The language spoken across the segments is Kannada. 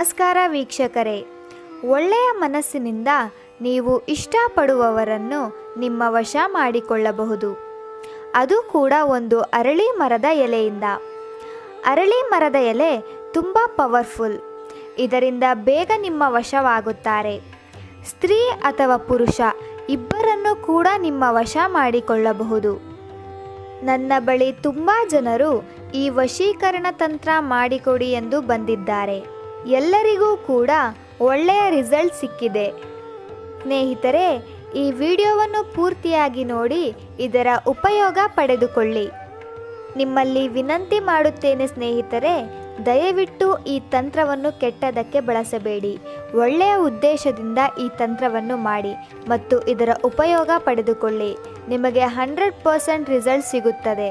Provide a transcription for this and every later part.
ನಮಸ್ಕಾರ ವೀಕ್ಷಕರೇ, ಒಳ್ಳೆಯ ಮನಸ್ಸಿನಿಂದ ನೀವು ಇಷ್ಟಪಡುವವರನ್ನು ನಿಮ್ಮ ವಶ ಮಾಡಿಕೊಳ್ಳಬಹುದು. ಅದು ಕೂಡ ಒಂದು ಅರಳಿ ಮರದ ಎಲೆಯಿಂದ. ಅರಳಿ ಮರದ ಎಲೆ ತುಂಬ ಪವರ್ಫುಲ್. ಇದರಿಂದ ಬೇಗ ನಿಮ್ಮ ವಶವಾಗುತ್ತಾರೆ. ಸ್ತ್ರೀ ಅಥವಾ ಪುರುಷ ಇಬ್ಬರನ್ನು ಕೂಡ ನಿಮ್ಮ ವಶ ಮಾಡಿಕೊಳ್ಳಬಹುದು. ನನ್ನ ಬಳಿ ತುಂಬ ಜನರು ಈ ವಶೀಕರಣ ತಂತ್ರ ಮಾಡಿಕೊಡಿ ಎಂದು ಬಂದಿದ್ದಾರೆ. ಎಲ್ಲರಿಗೂ ಕೂಡ ಒಳ್ಳೆಯ ರಿಸಲ್ಟ್ ಸಿಕ್ಕಿದೆ. ಸ್ನೇಹಿತರೆ, ಈ ವಿಡಿಯೋವನ್ನು ಪೂರ್ತಿಯಾಗಿ ನೋಡಿ ಇದರ ಉಪಯೋಗ ಪಡೆದುಕೊಳ್ಳಿ. ನಿಮ್ಮಲ್ಲಿ ವಿನಂತಿ ಮಾಡುತ್ತೇನೆ ಸ್ನೇಹಿತರೆ, ದಯವಿಟ್ಟು ಈ ತಂತ್ರವನ್ನು ಕೆಟ್ಟದಕ್ಕೆ ಬಳಸಬೇಡಿ. ಒಳ್ಳೆಯ ಉದ್ದೇಶದಿಂದ ಈ ತಂತ್ರವನ್ನು ಮಾಡಿ ಮತ್ತು ಇದರ ಉಪಯೋಗ ಪಡೆದುಕೊಳ್ಳಿ. ನಿಮಗೆ 100% ರಿಸಲ್ಟ್ ಸಿಗುತ್ತದೆ.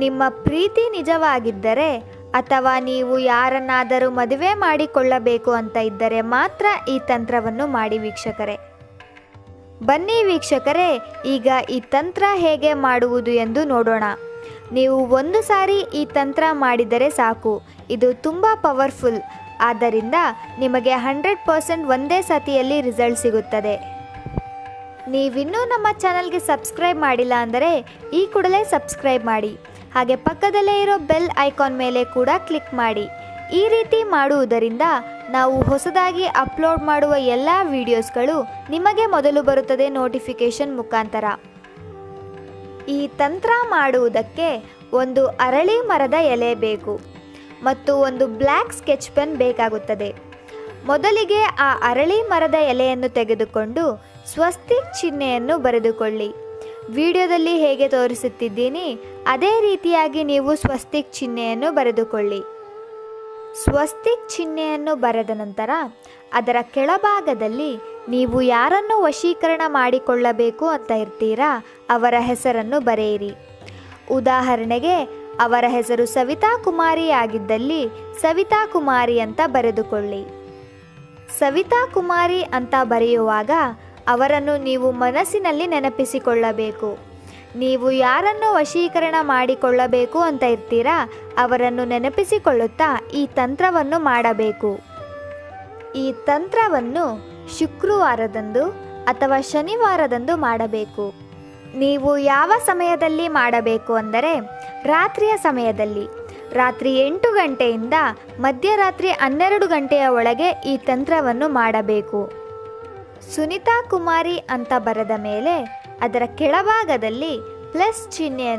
ನಿಮ್ಮ ಪ್ರೀತಿ ನಿಜವಾಗಿದ್ದರೆ ಅಥವಾ ನೀವು ಯಾರನ್ನಾದರೂ ಮದುವೆ ಮಾಡಿಕೊಳ್ಳಬೇಕು ಅಂತ ಇದ್ದರೆ ಮಾತ್ರ ಈ ತಂತ್ರವನ್ನು ಮಾಡಿ ವೀಕ್ಷಕರೇ. ಬನ್ನಿ ವೀಕ್ಷಕರೇ, ಈಗ ಈ ತಂತ್ರ ಹೇಗೆ ಮಾಡುವುದು ಎಂದು ನೋಡೋಣ. ನೀವು ಒಂದು ಸಾರಿ ಈ ತಂತ್ರ ಮಾಡಿದರೆ ಸಾಕು. ಇದು ತುಂಬ ಪವರ್ಫುಲ್. ಆದ್ದರಿಂದ ನಿಮಗೆ 100% ಒಂದೇ ಸತಿಯಲ್ಲಿ ರಿಸಲ್ಟ್ ಸಿಗುತ್ತದೆ. ನೀವಿನ್ನೂ ನಮ್ಮ ಚಾನಲ್ಗೆ ಸಬ್ಸ್ಕ್ರೈಬ್ ಮಾಡಿಲ್ಲ ಅಂದರೆ ಈ ಕೂಡಲೇ ಸಬ್ಸ್ಕ್ರೈಬ್ ಮಾಡಿ. ಹಾಗೆ ಪಕ್ಕದಲ್ಲೇ ಇರೋ ಬೆಲ್ ಐಕಾನ್ ಮೇಲೆ ಕೂಡ ಕ್ಲಿಕ್ ಮಾಡಿ. ಈ ರೀತಿ ಮಾಡುವುದರಿಂದ ನಾವು ಹೊಸದಾಗಿ ಅಪ್ಲೋಡ್ ಮಾಡುವ ಎಲ್ಲ ವಿಡಿಯೋಸ್ಗಳು ನಿಮಗೆ ಮೊದಲು ಬರುತ್ತದೆ ನೋಟಿಫಿಕೇಷನ್ ಮುಖಾಂತರ. ಈ ತಂತ್ರ ಮಾಡುವುದಕ್ಕೆ ಒಂದು ಅರಳಿ ಮರದ ಎಲೆ ಬೇಕು ಮತ್ತು ಒಂದು ಬ್ಲ್ಯಾಕ್ ಸ್ಕೆಚ್ ಪೆನ್ ಬೇಕಾಗುತ್ತದೆ. ಮೊದಲಿಗೆ ಆ ಅರಳಿ ಮರದ ಎಲೆಯನ್ನು ತೆಗೆದುಕೊಂಡು ಸ್ವಸ್ತಿಕ್ ಚಿಹ್ನೆಯನ್ನು ಬರೆದುಕೊಳ್ಳಿ. ವಿಡಿಯೋದಲ್ಲಿ ಹೇಗೆ ತೋರಿಸುತ್ತಿದ್ದೀನಿ ಅದೇ ರೀತಿಯಾಗಿ ನೀವು ಸ್ವಸ್ತಿಕ್ ಚಿಹ್ನೆಯನ್ನು ಬರೆದುಕೊಳ್ಳಿ. ಸ್ವಸ್ತಿಕ್ ಚಿಹ್ನೆಯನ್ನು ಬರೆದ ನಂತರ ಅದರ ಕೆಳಭಾಗದಲ್ಲಿ ನೀವು ಯಾರನ್ನು ವಶೀಕರಣ ಮಾಡಿಕೊಳ್ಳಬೇಕು ಅಂತ ಇರ್ತೀರಾ ಅವರ ಹೆಸರನ್ನು ಬರೆಯಿರಿ. ಉದಾಹರಣೆಗೆ ಅವರ ಹೆಸರು ಸವಿತಾ ಕುಮಾರಿ ಆಗಿದ್ದಲ್ಲಿ ಸವಿತಾ ಕುಮಾರಿ ಅಂತ ಬರೆದುಕೊಳ್ಳಿ. ಸವಿತಾ ಕುಮಾರಿ ಅಂತ ಬರೆಯುವಾಗ ಅವರನ್ನು ನೀವು ಮನಸ್ಸಿನಲ್ಲಿ ನೆನಪಿಸಿಕೊಳ್ಳಬೇಕು. ನೀವು ಯಾರನ್ನು ವಶೀಕರಣ ಮಾಡಿಕೊಳ್ಳಬೇಕು ಅಂತ ಇರ್ತೀರಾ ಅವರನ್ನು ನೆನಪಿಸಿಕೊಳ್ಳುತ್ತಾ ಈ ತಂತ್ರವನ್ನು ಮಾಡಬೇಕು. ಈ ತಂತ್ರವನ್ನು ಶುಕ್ರವಾರದಂದು ಅಥವಾ ಶನಿವಾರದಂದು ಮಾಡಬೇಕು. ನೀವು ಯಾವ ಸಮಯದಲ್ಲಿ ಮಾಡಬೇಕು ಅಂದರೆ ರಾತ್ರಿಯ ಸಮಯದಲ್ಲಿ. ರಾತ್ರಿ 8 ಗಂಟೆಯಿಂದ ಮಧ್ಯರಾತ್ರಿ 12 ಗಂಟೆಯ ಒಳಗೆ ಈ ತಂತ್ರವನ್ನು ಮಾಡಬೇಕು. ಸುನಿತಾ ಕುಮಾರಿ ಅಂತ ಬರೆದ ಮೇಲೆ ಅದರ ಕೆಳಭಾಗದಲ್ಲಿ ಪ್ಲಸ್ ಚಿಹ್ನೆಯನ್ನು